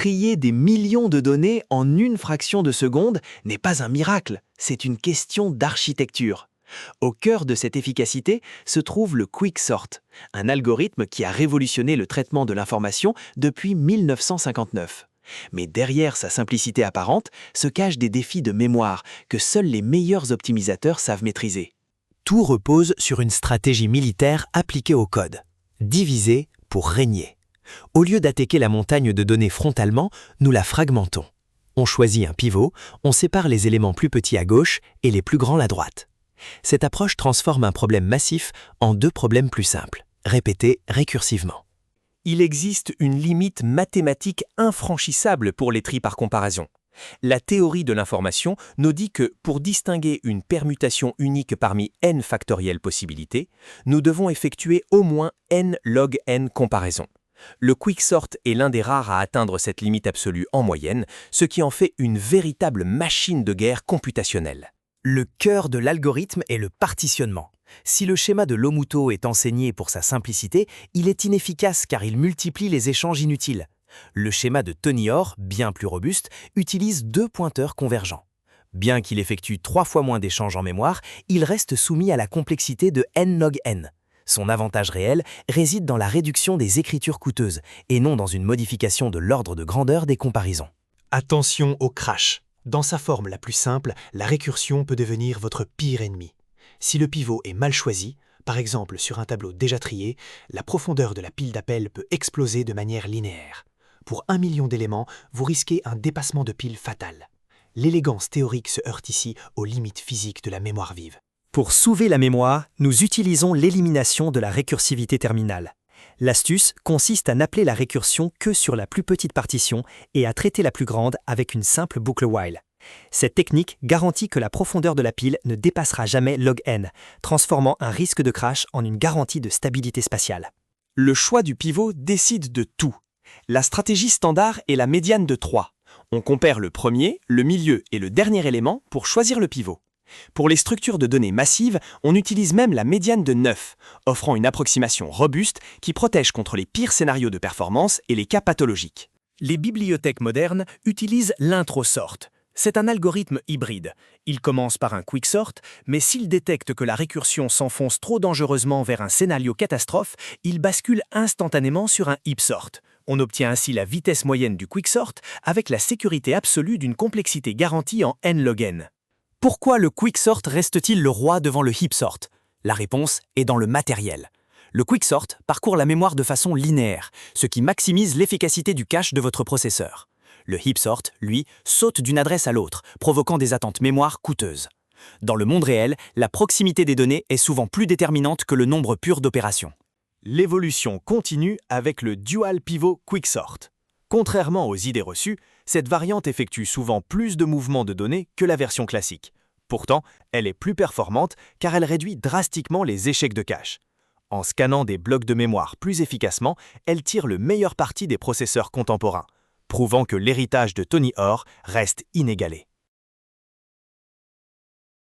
Trier des millions de données en une fraction de seconde n'est pas un miracle, c'est une question d'architecture. Au cœur de cette efficacité se trouve le Quicksort, un algorithme qui a révolutionné le traitement de l'information depuis 1959. Mais derrière sa simplicité apparente se cachent des défis de mémoire que seuls les meilleurs optimisateurs savent maîtriser. Tout repose sur une stratégie militaire appliquée au code. Diviser pour régner. Au lieu d'attaquer la montagne de données frontalement, nous la fragmentons. On choisit un pivot, on sépare les éléments plus petits à gauche et les plus grands à droite. Cette approche transforme un problème massif en deux problèmes plus simples, répétés récursivement. Il existe une limite mathématique infranchissable pour les tris par comparaison. La théorie de l'information nous dit que pour distinguer une permutation unique parmi n factorielles possibilités, nous devons effectuer au moins n log n comparaisons. Le Quicksort est l'un des rares à atteindre cette limite absolue en moyenne, ce qui en fait une véritable machine de guerre computationnelle. Le cœur de l'algorithme est le partitionnement. Si le schéma de Lomuto est enseigné pour sa simplicité, il est inefficace car il multiplie les échanges inutiles. Le schéma de Tony Hoare, bien plus robuste, utilise deux pointeurs convergents. Bien qu'il effectue 3 fois moins d'échanges en mémoire, il reste soumis à la complexité de n log n. Son avantage réel réside dans la réduction des écritures coûteuses et non dans une modification de l'ordre de grandeur des comparaisons. Attention au crash. Dans sa forme la plus simple, la récursion peut devenir votre pire ennemi. Si le pivot est mal choisi, par exemple sur un tableau déjà trié, la profondeur de la pile d'appel peut exploser de manière linéaire. Pour 1 million d'éléments, vous risquez un dépassement de pile fatal. L'élégance théorique se heurte ici aux limites physiques de la mémoire vive. Pour sauver la mémoire, nous utilisons l'élimination de la récursivité terminale. L'astuce consiste à n'appeler la récursion que sur la plus petite partition et à traiter la plus grande avec une simple boucle while. Cette technique garantit que la profondeur de la pile ne dépassera jamais log n, transformant un risque de crash en une garantie de stabilité spatiale. Le choix du pivot décide de tout. La stratégie standard est la médiane de 3. On compare le premier, le milieu et le dernier élément pour choisir le pivot. Pour les structures de données massives, on utilise même la médiane de 9, offrant une approximation robuste qui protège contre les pires scénarios de performance et les cas pathologiques. Les bibliothèques modernes utilisent l'introsort. C'est un algorithme hybride. Il commence par un quicksort, mais s'il détecte que la récursion s'enfonce trop dangereusement vers un scénario catastrophe, il bascule instantanément sur un heapsort. On obtient ainsi la vitesse moyenne du quicksort avec la sécurité absolue d'une complexité garantie en n log n. Pourquoi le quicksort reste-t-il le roi devant le heapsort? La réponse est dans le matériel. Le quicksort parcourt la mémoire de façon linéaire, ce qui maximise l'efficacité du cache de votre processeur. Le heapsort, lui, saute d'une adresse à l'autre, provoquant des attentes mémoire coûteuses. Dans le monde réel, la proximité des données est souvent plus déterminante que le nombre pur d'opérations. L'évolution continue avec le Dual Pivot Quicksort. Contrairement aux idées reçues, cette variante effectue souvent plus de mouvements de données que la version classique. Pourtant, elle est plus performante car elle réduit drastiquement les échecs de cache. En scannant des blocs de mémoire plus efficacement, elle tire le meilleur parti des processeurs contemporains, prouvant que l'héritage de Tony Hoare reste inégalé.